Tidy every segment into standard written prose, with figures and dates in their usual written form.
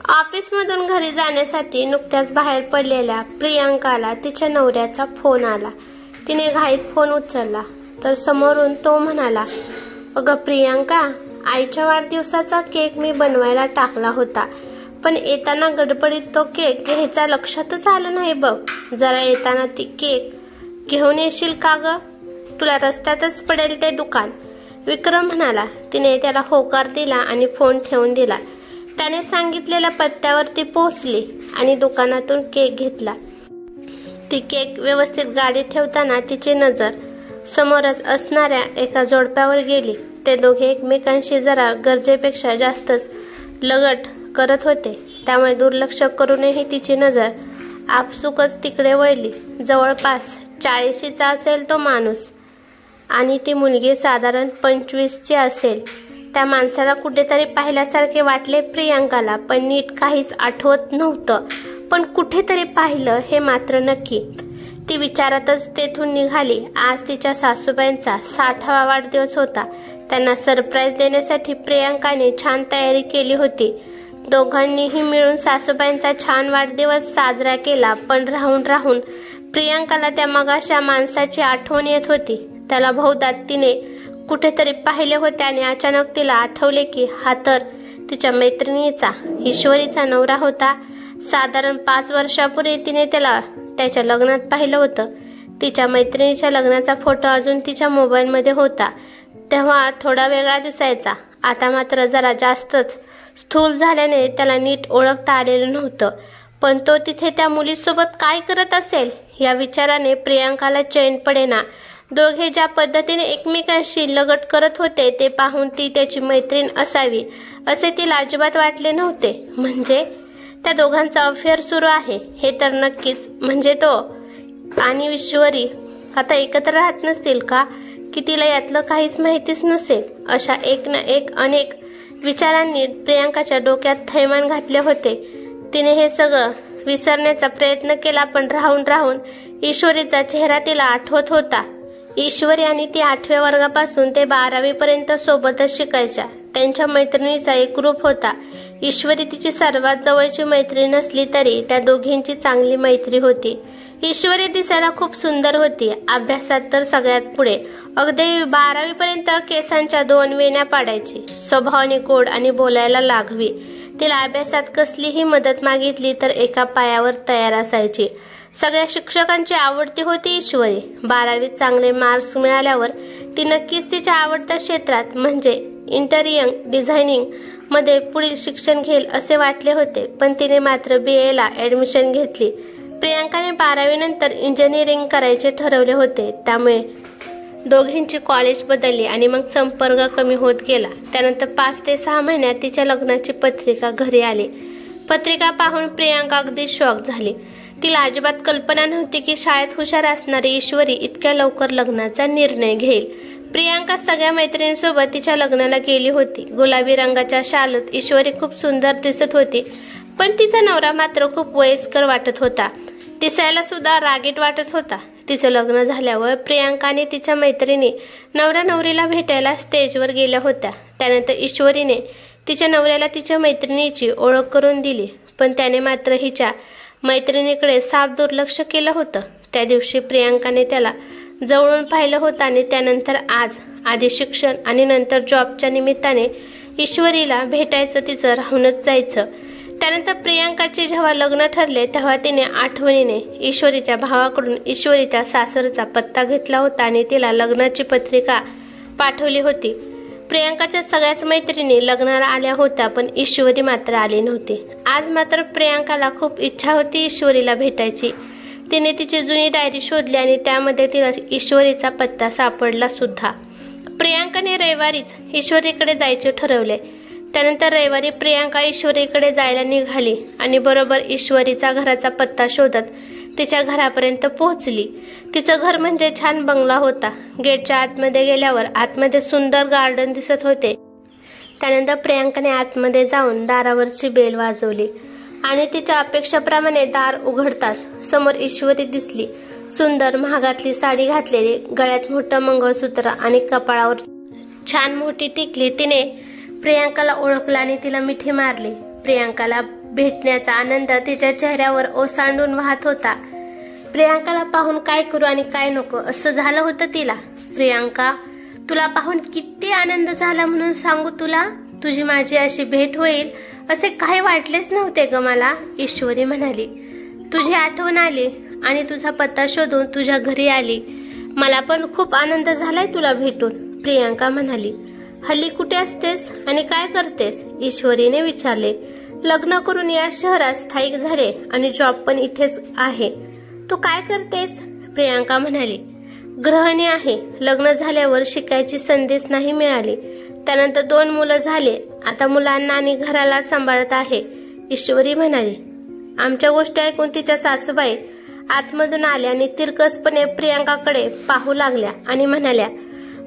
ऑफिसमधून घरी जाण्यासाठी नुकत्याच बाहेर पडलेल्या प्रियांकाला तिच्या नवऱ्याचा फोन आला। तिने घाईत फोन उचलला तर समोरून तो म्हणाला, "अगं प्रियांका, आईच्या वाढदिवसाचा केक मी बनवायला टाकला होता, पण येताना गडबडीत तो केक घ्यायचा लक्षातच आलं नाही बघ। जरा येताना ती केक घेऊन येशील का ग? तुला रस्त्यातच पडेल ते दुकान." विक्रम म्हणाला। तिने त्याला होकार दिला आणि फोन ठेवून दिला। त्याने सांगितलेल्या पत्त्यावर ती पोहोचली आणि दुकानातून केक घेतला। ती केक व्यवस्थित गाडीत ठेवताना तिची नजर समोरच असणाऱ्या एका जोडप्यावर गेली। ते दोघे एकमेकांशी जरा गरजेपेक्षा जास्तच लगट करत होते, त्यामुळे दुर्लक्ष करूनही तिची नजर आपसुकच तिकडे वळली। जवळपास 40शीचा असेल तो माणूस आणि ती मुलगी साधारण 25ची असेल। त्या माणसाला कुठेतरी पाहिल्यासारखे वाटले प्रियांकाला, पण नीट काहीच आठवत नव्हतं, पण कुठेतरी पाहिलं हे मात्र नक्की। ती विचारातच तेथून निघाली। आज तिच्या सासूबाईंचा 60वा वाढदिवस होता। त्यांना सरप्राईज देण्यासाठी प्रियांकाने छान तयारी केली होती। दोघांनीही मिळून सासूबाईंचा छान वाढदिवस साजरा केला, पण राहून राहून प्रियांकाला त्या मगाच्या माणसाची आठवण येत होती। त्याला बहुधा तिने कुठेतरी पाहिले होते आणि अचानक तिला आठवले की हा तर तिच्या मैत्रिणीचा, ईश्वरीचा नवरा होता। साधारण 5 वर्षापूर्वी तिने त्याला त्याच्या लग्नात पाहिलं होतं। तिच्या मैत्रिणीच्या लग्नाचा फोटो अजून तिच्या मोबाईलमध्ये होता। तेव्हा थोडा वेगळा दिसायचा, आता मात्र जरा जास्तच स्थूल झाल्याने त्याला नीट ओळखता आलेलं नव्हतं। पण तो तिथे त्या मुलीसोबत काय करत असेल या विचाराने प्रियांकाला चैन पडेना। दोघे ज्या पद्धतीने एकमेकांशी लगट करत होते ते पाहून ती त्याची मैत्रीण असावी असे तिला अजिबात वाटले नव्हते। म्हणजे त्या दोघांचा अफेअर सुरू आहे हे तर नक्कीच। म्हणजे तो आणि ईश्वरी आता एकत्र राहत नसतील का, की तिला यातलं काहीच माहितीच नसेल? अशा एक ना एक अनेक विचारांनी प्रियांकाच्या डोक्यात थैमान घातले होते। तिने हे सगळं विसरण्याचा प्रयत्न केला, पण राहून राहून ईश्वरीचा चेहरा तिला आठवत होता। ईश्वरी आणि ती 8व्या वर्गापासून ते 12वी पर्यंत सोबतच शिकायच्या। त्यांच्या मैत्रिणीचा एक ग्रुप होता। ईश्वरी तिची सर्वात जवळची मैत्रीण नसली तरी त्या दोघींची चांगली मैत्री होती। ईश्वरी दिसायला खूप सुंदर होती, अभ्यासात तर सगळ्यात पुढे। अगदी 12वी पर्यंत केसांच्या 2 वेण्या पाडायची, स्वभावाने गोड आणि बोलायला लागवी। तिला अभ्यासात कसलीही मदत मागितली तर एका पायावर तयार असायची। सगळ्या शिक्षकांची आवडती होती ईश्वरी। 12वीत चांगले मार्क्स मिळाल्यावर ती नक्कीच तिच्या आवडत्या क्षेत्रात म्हणजे इंटेरियर डिझायनिंग मध्ये पुढील शिक्षण घेईल असे वाटले होते, पण तिने मात्र BA ला ऍडमिशन घेतली। प्रियांकाने 12वी नंतर इंजिनिअरिंग करायचे ठरवले होते, त्यामुळे दोघींची कॉलेज बदलली आणि मग संपर्क कमी होत गेला। त्यानंतर 5 ते 6 महिन्यात तिच्या लग्नाची पत्रिका घरी आली। पत्रिका पाहून प्रियांका अगदी शॉक झाली। तिला अजिबात कल्पना नव्हती की शाळेत हुशार असणारी ईश्वरी इतक्या लवकर लग्नाचा निर्णय घेईल। प्रियांका सगळ्या मैत्रिणींसोबत तिच्या लग्नाला गेली होती। गुलाबी रंगाच्या शालूत ईश्वरी खूप सुंदर दिसत होती, पण तिचा नवरा मात्र खूप वयस्कर वाटत होता, दिसायला सुद्धा रागीट वाटत होता। तिचं लग्न झाल्यावर प्रियांकाने तिच्या मैत्रिणी नवरा नवरीला भेटायला स्टेजवर गेल्या होत्या। त्यानंतर ईश्वरीने तिच्या नवऱ्याला तिच्या मैत्रिणीची ओळख करून दिली, पण त्याने मात्र हिच्या मैत्रिणीकडे साफ दुर्लक्ष केलं होतं। त्या दिवशी प्रियांकाने त्याला जवळून पाहिलं होतं आणि त्यानंतर आधी शिक्षण आणि नंतर जॉबच्या निमित्ताने ईश्वरीला भेटायचं तिचं राहूनच जायचं। त्यानंतर प्रियांकाचे जेव्हा लग्न ठरले तेव्हा तिने आठवणीने ईश्वरीच्या भावाकडून ईश्वरीच्या सासरचा पत्ता घेतला होता आणि तिला लग्नाची पत्रिका पाठवली होती। प्रियांकाच्या सगळ्याच मैत्रिणी लग्नाला आल्या होत्या, पण ईश्वरी मात्र आली नव्हती। आज मात्र प्रियांकाला खूप इच्छा होती ईश्वरीला भेटायची। तिने तिची जुनी डायरी शोधली आणि त्यामध्ये तिला ईश्वरीचा पत्ता सापडला सुद्धा। प्रियांकाने रविवारीच ईश्वरीकडे जायचे ठरवले। त्यानंतर रविवारी प्रियांका ईश्वरीकडे जायला निघाली आणि बरोबर ईश्वरीचा घराचा पत्ता शोधत तिच्या घरापर्यंत पोहोचली। तिचं घर म्हणजे छान बंगला होता। गेटच्या आतमध्ये गेल्यावर आतमध्ये सुंदर गार्डन दिसत होते। त्यानंतर प्रियांकाने आतमध्ये जाऊन दारावरची बेल वाजवली आणि तिच्या अपेक्षेप्रमाणे दार उघडताच समोर ईश्वरी दिसली। सुंदर महागातली साडी घातलेली, गळ्यात मोठं मंगळसूत्र आणि कपाळावर छान मोठी टिकली। तिने प्रियांकाला ओळखलं आणि तिला मिठी मारली। प्रियांकाला भेटण्याचा आनंद तिच्या चेहऱ्यावर ओसांडून वाहत होता. प्रियांकाला पाहून काय करू आणि काय नको असं झालं होतं तिला. प्रियांका, तुला पाहून किती आनंद झाला म्हणून सांगू तुला. तुझी माझी अशी भेट होईल असे काही वाटलेच नव्हते ग मला, ईश्वरी म्हणाली. तुझी आठवण आली आणि तुझा पत्ता शोधून तुझ्या घरी आली. मला पण खूप आनंद झालाय तुला भेटून, प्रियांका म्हणाली. हल्ली कुठे असतेस आणि काय करतेस, ईश्वरीने विचारले. लग्न करून या शहरात स्थायिक झाले आणि जॉब पण इथेच आहे. तू काय करतेस, प्रियांका म्हणाली. गृहिणी आहे. लग्न झाल्यावर शिकायची संधीच नाही मिळाली. त्यानंतर 2 मुलं झाले. आता मुलांना आणि घराला सांभाळत आहे, ईश्वरी म्हणाली. आमच्या गोष्टी ऐकून तिच्या सासूबाई आतमधून आल्या आणि तिरकसपणे प्रियांकाकडे पाहू लागल्या आणि म्हणाल्या,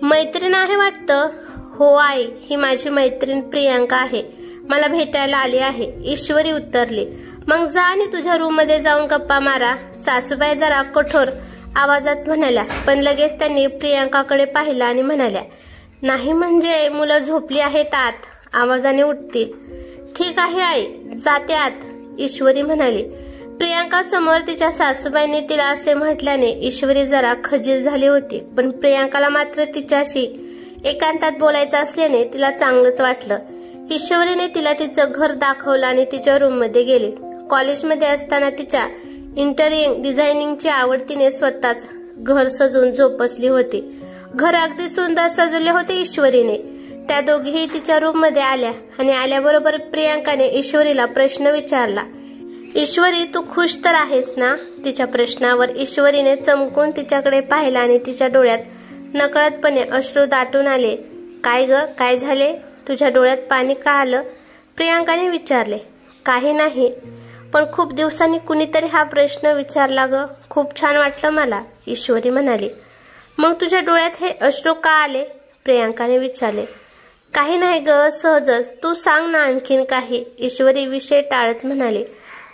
मैत्रीण आहे वाटतं. हो आई, ही माझी मैत्रीण प्रियांका आहे. मला भेटायला आली आहे, ईश्वरी उत्तरली. मग जा आणि तुझ्या रूम मध्ये जाऊन गप्पा मारा, सासूबाई जरा कठोर आवाजात म्हणाल्या. पण लगेच त्यांनी प्रियांकाकडे पाहिलं आणि म्हणाल्या, नाही म्हणजे मुलं झोपली आहेत आत, आवाजाने उठतील. ठीक आहे आई, जाते आत, ईश्वरी म्हणाली. प्रियांका समोर तिच्या सासूबाईंनी तिला असे म्हटल्याने ईश्वरी जरा खजील झाली होती. पण प्रियांकाला मात्र तिच्याशी एकांतात बोलायचं असल्याने तिला चांगलंच वाटलं. ईश्वरीने तिला तिचं घर दाखवलं आणि तिच्या रूम मध्ये गेले. कॉलेजमध्ये असताना तिच्या इंटेरियर डिझायनिंगची आवड तिने स्वतःच घर सजवून जोपासली होती. घर अगदी सुंदर सजवले होते ईश्वरीने. त्या दोघीही तिच्या रूम मध्ये आल्या आणि आल्याबरोबर प्रियांकाने ईश्वरीला प्रश्न विचारला. ईश्वरी, तू खुश तर आहेस ना, तिच्या प्रश्नावर ईश्वरीने चमकून तिच्याकडे पाहिलं आणि तिच्या डोळ्यात नकळतपणे अश्रू दाटून आले. काय ग, काय झाले, तुझ्या डोळ्यात पाणी का आलं, प्रियांकाने विचारले. काही नाही, पण खूप दिवसांनी कुणीतरी हा प्रश्न विचारला ग, खूप छान वाटलं मला, ईश्वरी म्हणाली. मग तुझ्या डोळ्यात हे अश्रू का आले, प्रियांकाने विचारले. काही नाही ग, सहजच, तू सांग ना आणखीन काही, ईश्वरी विषय टाळत म्हणाले.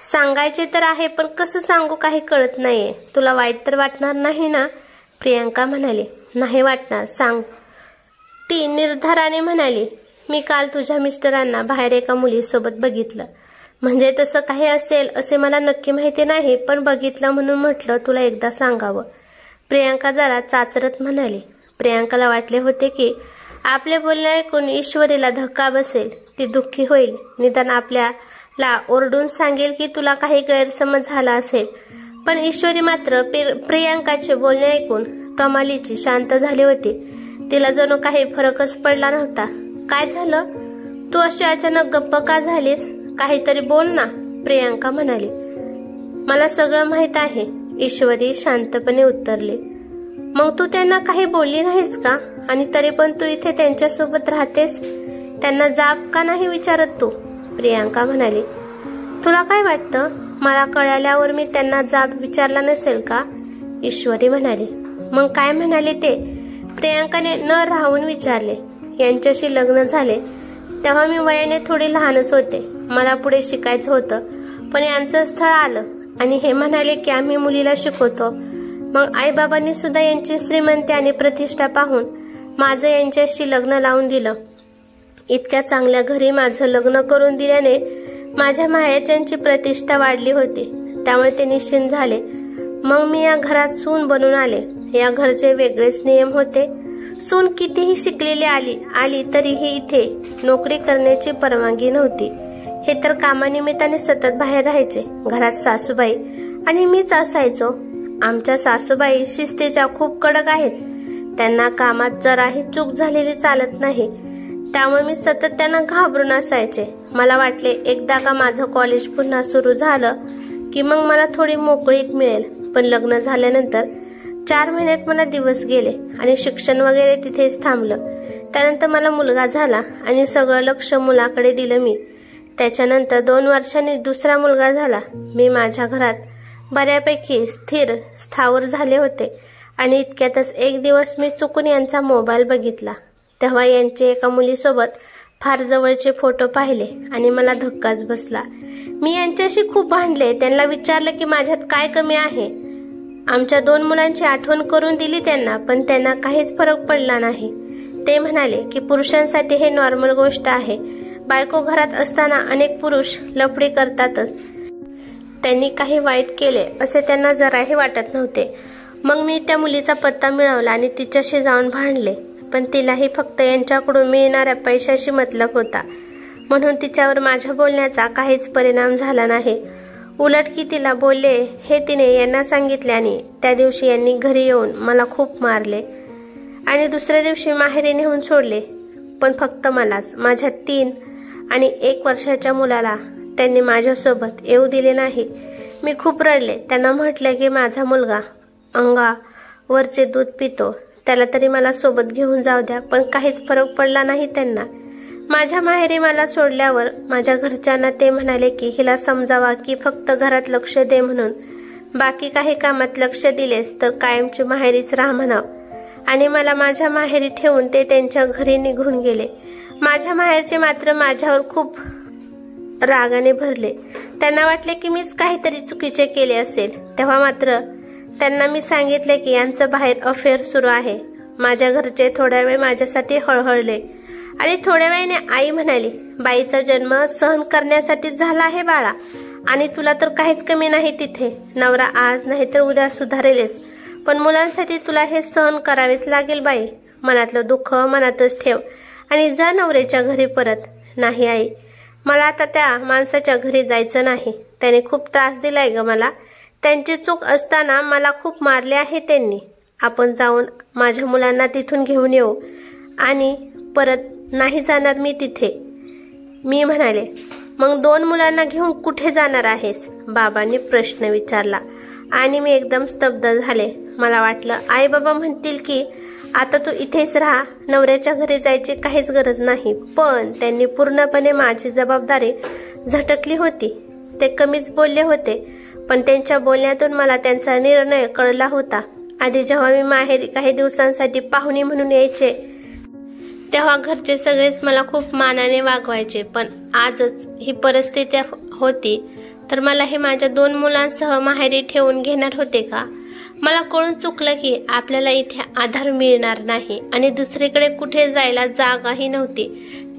सांगायचे तर आहे, पण कसं सांगू काही कळत नाहीये. तुला वाईट तर वाटणार नाही ना, प्रियांका म्हणाली. नाही वाटणार, सांग, ती निर्धाराने म्हणाली. मी काल तुझ्या मिस्टरांना बाहेर एका मुलीसोबत बघितलं. म्हणजे तसं काही असेल असे मला नक्की माहिती नाही, पण बघितलं म्हणून म्हटलं तुला एकदा सांगावं, प्रियांका जरा चाचरत म्हणाली. प्रियांकाला वाटले होते की आपले बोलणे ऐकून ईश्वरीला धक्का बसेल, ती दुःखी होईल, निदान आपल्याला ओरडून सांगेल की तुला काही गैरसमज झाला असेल. पण ईश्वरी मात्र प्रियांकाचे बोलणे ऐकून कमालीची शांत झाली होती. तिला जणू काही फरकच पडला नव्हता. काय झालं, तू अशी अचानक गप्प का झालीस, काहीतरी बोल ना, प्रियांका म्हणाली. मला सगळं माहित आहे, ईश्वरी शांतपणे उत्तरली. मग तू त्यांना काही बोलली नाहीस का, आणि तरी पण तू इथे त्यांच्यासोबत राहतेस, त्यांना जाब का नाही विचारत तू, प्रियांका म्हणाली. तुला काय वाटतं, मला कळाल्यावर मी त्यांना जाब विचारला नसेल का, ईश्वरी म्हणाली. मग काय म्हणाले ते, प्रियांकाने न राहून विचारले. यांच्याशी लग्न झाले तेव्हा मी वयाने थोडी लहानच होते. मला पुढे शिकायचं होतं, पण यांचं स्थळ आलं आणि हे म्हणाले की आम्ही मुलीला शिकवतो. मग आईबाबांनी सुद्धा यांची श्रीमंती आणि प्रतिष्ठा पाहून माझं यांच्याशी लग्न लावून दिलं. इतक्या चांगल्या घरी माझं लग्न करून दिल्याने माझ्या माहेरच्यांची प्रतिष्ठा वाढली होती, त्यामुळे ते निश्चिंत झाले. मग मी या घरात सून बनून आले. या घरचे वेगळेच नियम होते. सून कितीही शिकलेली आली तरीही इथे नोकरी करण्याची परवानगी नव्हती. हे तर कामानिमित्ताने सतत बाहेर राहायचे. घरात सासूबाई आणि मीच असायचो. आमच्या सासूबाई शिस्तीच्या खूप कडक आहेत. त्यांना कामात जराही चूक झालेली चालत नाही, त्यामुळे मी सतत त्यांना घाबरून असायचे. मला वाटले एकदा का माझं कॉलेज पुन्हा सुरू झालं की मग मला थोडी मोकळीक मिळेल. पण लग्न झाल्यानंतर 4 महिन्यात मला दिवस गेले आणि शिक्षण वगैरे तिथेच थांबलं. त्यानंतर मला मुलगा झाला आणि सगळं लक्ष मुलाकडे दिलं मी. त्याच्यानंतर 2 वर्षांनी दुसरा मुलगा झाला. मी माझ्या घरात बऱ्यापैकी स्थावर झाले होते आणि इतक्यातच एक दिवस मी चुकून यांचा मोबाईल बघितला. तेव्हा यांचे एका मुलीसोबत फार जवळचे फोटो पाहिले आणि मला धक्काच बसला. मी यांच्याशी खूप भांडले. त्यांना विचारलं की माझ्यात काय कमी आहे. आमच्या 2 मुलांची आठवण करून दिली त्यांना, पण त्यांना काहीच फरक पडला नाही. ते म्हणाले की पुरुषांसाठी हे नॉर्मल गोष्ट आहे. बायको घरात असताना अनेक पुरुष लफडी करतातच. त्यांनी काही वाईट केले असे त्यांना जराही वाटत नव्हते. मग मी त्या मुलीचा पत्ता मिळवला आणि तिच्याशी जाऊन भांडले. पण तिलाही फक्त यांच्याकडून मिळणाऱ्या पैशाशी मतलब होता, म्हणून तिच्यावर माझ्या बोलण्याचा काहीच परिणाम झाला नाही. उलट की तिला बोलले हे तिने यांना सांगितले आणि त्या दिवशी यांनी घरी येऊन मला खूप मारले आणि दुसऱ्या दिवशी माहेरी नेऊन सोडले. पण फक्त मलाच, माझ्या 3 आणि 1 वर्षाच्या मुलाला त्यांनी माझ्यासोबत येऊ दिले नाही. मी खूप रडले. त्यांना म्हटलं की माझा मुलगा अंगावरचे दूध पितो, त्याला तरी मला सोबत घेऊन जाऊ द्या. पण काहीच फरक पडला नाही त्यांना. माझ्या माहेरी मला सोडल्यावर माझ्या घरच्यांना ते म्हणाले की हिला समजावा की फक्त घरात लक्ष दे म्हणून, बाकी काही कामात लक्ष दिलेस तर कायमची माहेरीच राहा म्हणाव. आणि मला माझ्या माहेरी ठेवून ते त्यांच्या घरी निघून गेले. माझ्या माहेरचे मात्र माझ्यावर खूप रागाने भरले. त्यांना वाटले की मीच काहीतरी चुकीचे केले असेल. तेव्हा मात्र त्यांना मी सांगितले की यांचं बाहेर अफेअर सुरू आहे. माझ्या घरचे थोड्या वेळ माझ्यासाठी हळहळले आणि थोड्या वेळाने आई म्हणाली, बाईचा जन्म सहन करण्यासाठीच झाला आहे बाळा, आणि तुला तर काहीच कमी नाही तिथे. नवरा आज नाही तर उद्या सुधारेलच, पण मुलांसाठी तुला हे सहन करावेच लागेल बाई. मनातलं दुःख मनातच ठेव आणि जा नवऱ्याच्या घरी परत. नाही आई, मला आता त्या माणसाच्या घरी जायचं नाही. त्याने खूप त्रास दिलाय ग मला. त्यांची चूक असताना मला खूप मारले आहे त्यांनी. आपण जाऊन माझ्या मुलांना तिथून घेऊन येऊ आणि परत नाही जाणार मी तिथे. मी म्हणाले, मग 2 मुलांना घेऊन कुठे जाणार आहेस? बाबांनी प्रश्न विचारला आणि मी एकदम स्तब्ध झाले. मला वाटलं आई बाबा म्हणतील की आता तू इथेच राहा, नवऱ्याच्या घरी जायची काहीच गरज नाही. पण त्यांनी पूर्णपणे माझी जबाबदारी झटकली होती. ते कमीच बोलले होते, पण त्यांच्या बोलण्यातून मला त्यांचा निर्णय कळला होता. आधी जेव्हा मी माहेरी काही दिवसांसाठी पाहुणी म्हणून यायचे तेव्हा घरचे सगळेच मला खूप मानाने वागवायचे. पण आजच ही परिस्थिती होती तर मला हे माझ्या 2 मुलांसह माहेरी ठेवून घेणार होते का? मला कळून चुकलं की आपल्याला इथे आधार मिळणार नाही आणि दुसरीकडे कुठे जायला जागाही नव्हती.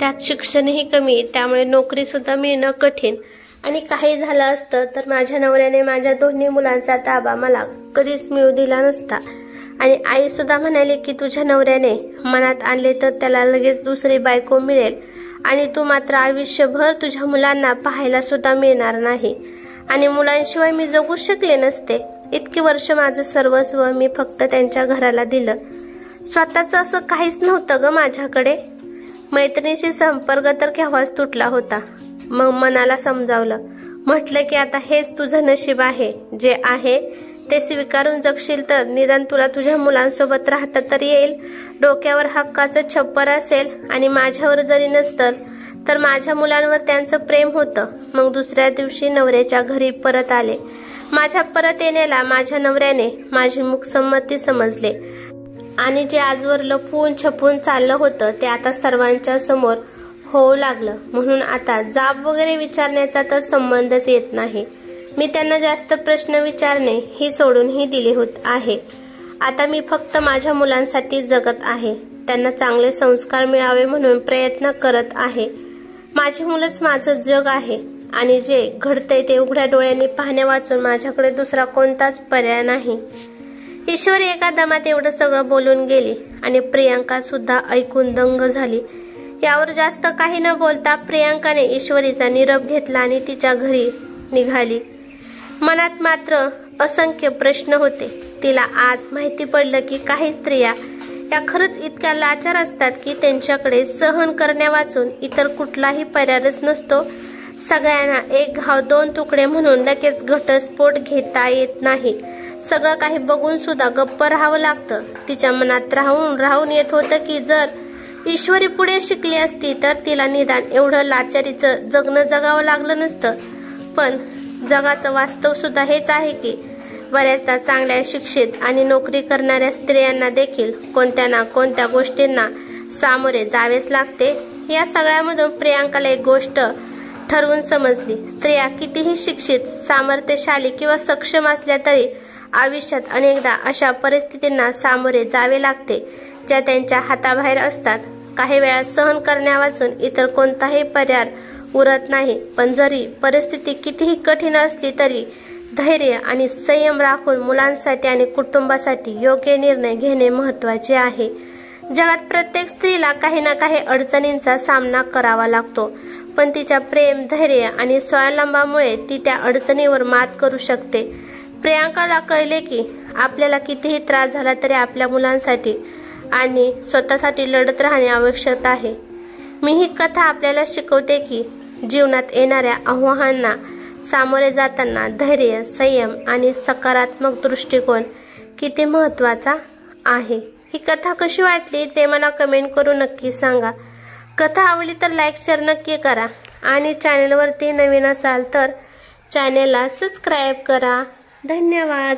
त्यात शिक्षणही कमी, त्यामुळे नोकरी सुद्धा मिळणं कठीण. आणि काही झालं असतं तर माझ्या नवऱ्याने माझ्या 2 मुलांचा ताबा मला कधीच मिळू दिला नसता. आणि आई सुद्धा म्हणाली की तुझ्या नवऱ्याने मनात आणले तर त्याला लगेच दुसरी बायको मिळेल आणि तू मात्र आयुष्यभर तुझ्या मुलांना पाहायला सुद्धा मिळणार नाही आणि मुलांशिवाय मी जगू शकले नसते. इतकी वर्ष माझं सर्वस्व मी फक्त त्यांच्या घराला दिलं. स्वतःचं असं काहीच नव्हतं ग माझ्याकडे. मैत्रिणीशी संपर्क तर केव्हाच तुटला होता. मग मनाला समजावलं, म्हटलं की आता हेच तुझं नशीब आहे. जे आहे ते स्वीकारून जगशील तर निदान तुला तुझ्या मुलांसोबत राहता तर येईल. डोक्यावर हक्काचं छप्पर असेल आणि माझ्यावर जरी नसतं तर माझ्या मुलांवर त्यांचं प्रेम होतं. मग दुसऱ्या दिवशी नवऱ्याच्या घरी परत आले. माझ्या परत येण्याला माझ्या नवऱ्याने माझी मूकसंमती समजले आणि जे आजवर लपून छपून चाललं होतं ते आता सर्वांच्या समोर होऊ लागलं. म्हणून आता जाब वगैरे विचारण्याचा तर संबंधच येत नाही. मी त्यांना जास्त प्रश्न विचारणे ही सोडूनही दिले होत आहे. आता मी फक्त माझ्या मुलांसाठी जगत आहे. त्यांना चांगले संस्कार मिळावे म्हणून प्रयत्न करत आहे. माझी मुलंच माझं जग आहे आणि जे घडतंय ते उघड्या डोळ्यांनी पाहण्या वाचून माझ्याकडे दुसरा कोणताच पर्याय नाही. ईश्वरी एका दमात एवढं सगळं बोलून गेली आणि प्रियांका सुद्धा ऐकून दंग झाली. यावर जास्त काही न बोलता प्रियांकाने ईश्वरीचा निरोप घेतला आणि तिच्या घरी निघाली. मनात मात्र असंख्य प्रश्न होते. तिला आज माहिती पडलं की काही स्त्रिया या खरंच इतक्या लाचार असतात की त्यांच्याकडे सहन करण्या वाचून इतर कुठलाही पर्यायच नसतो. सगळ्यांना एक घाव 2 तुकडे म्हणून लगेच घटस्फोट घेता येत नाही. सगळं काही बघून सुद्धा गप्प राहावं लागतं. तिच्या मनात राहून येत होतं की जर ईश्वरी पुढे शिकली असती तर तिला निदान एवढं लाचारीचं जगणं जगावं लागलं नसतं. पण जगाचं वास्तव सुद्धा हेच आहे की बऱ्याचदा चांगल्या शिक्षित आणि नोकरी करणाऱ्या स्त्रियांना देखील कोणत्या ना कोणत्या गोष्टींना सामोरे जावेच लागते. या सगळ्यामधून प्रियांकाला एक गोष्ट ठरवून समजली. स्त्रिया कितीही शिक्षित, सामर्थ्यशाली किंवा सक्षम असल्या तरी आयुष्यात अनेकदा अशा परिस्थितींना सामोरे जावे लागते ज्या त्यांच्या हाताबाहेर असतात. काही वेळा सहन करण्यावाचून इतर कोणताही पर्याय उरत नाही, पण जरी परिस्थिती कितीही कठीण असली तरी धैर्य आणि संयम राखून मुलांसाठी आणि कुटुंबासाठी योग्य निर्णय घेणे महत्त्वाचे आहे। जगात प्रत्येक स्त्रीला काही ना काही अडचणींचा सामना करावा लागतो, पण तिच्या प्रेम, धैर्य आणि स्वावलंबामुळे ती त्या अडचणीवर मात करू शकते। प्रियांकाला कळले की आपल्याला कितीही त्रास झाला तरी आपल्या मुलांसाठी आणि स्वतःसाठी लढत राहणे आवश्यक आहे। मी ही कथा आपल्याला शिकवते की जीवनात येणाऱ्या आव्हानांना सामोरे जाताना धैर्य, संयम आणि सकारात्मक दृष्टिकोन किती महत्त्वाचा आहे। ही कथा कशी वाटली ते मला कमेंट करून नक्की सांगा। कथा आवडली तर लाईक, शेअर नक्की करा आणि चॅनलवरती नवीन असाल तर चॅनलला सबस्क्राईब करा। धन्यवाद।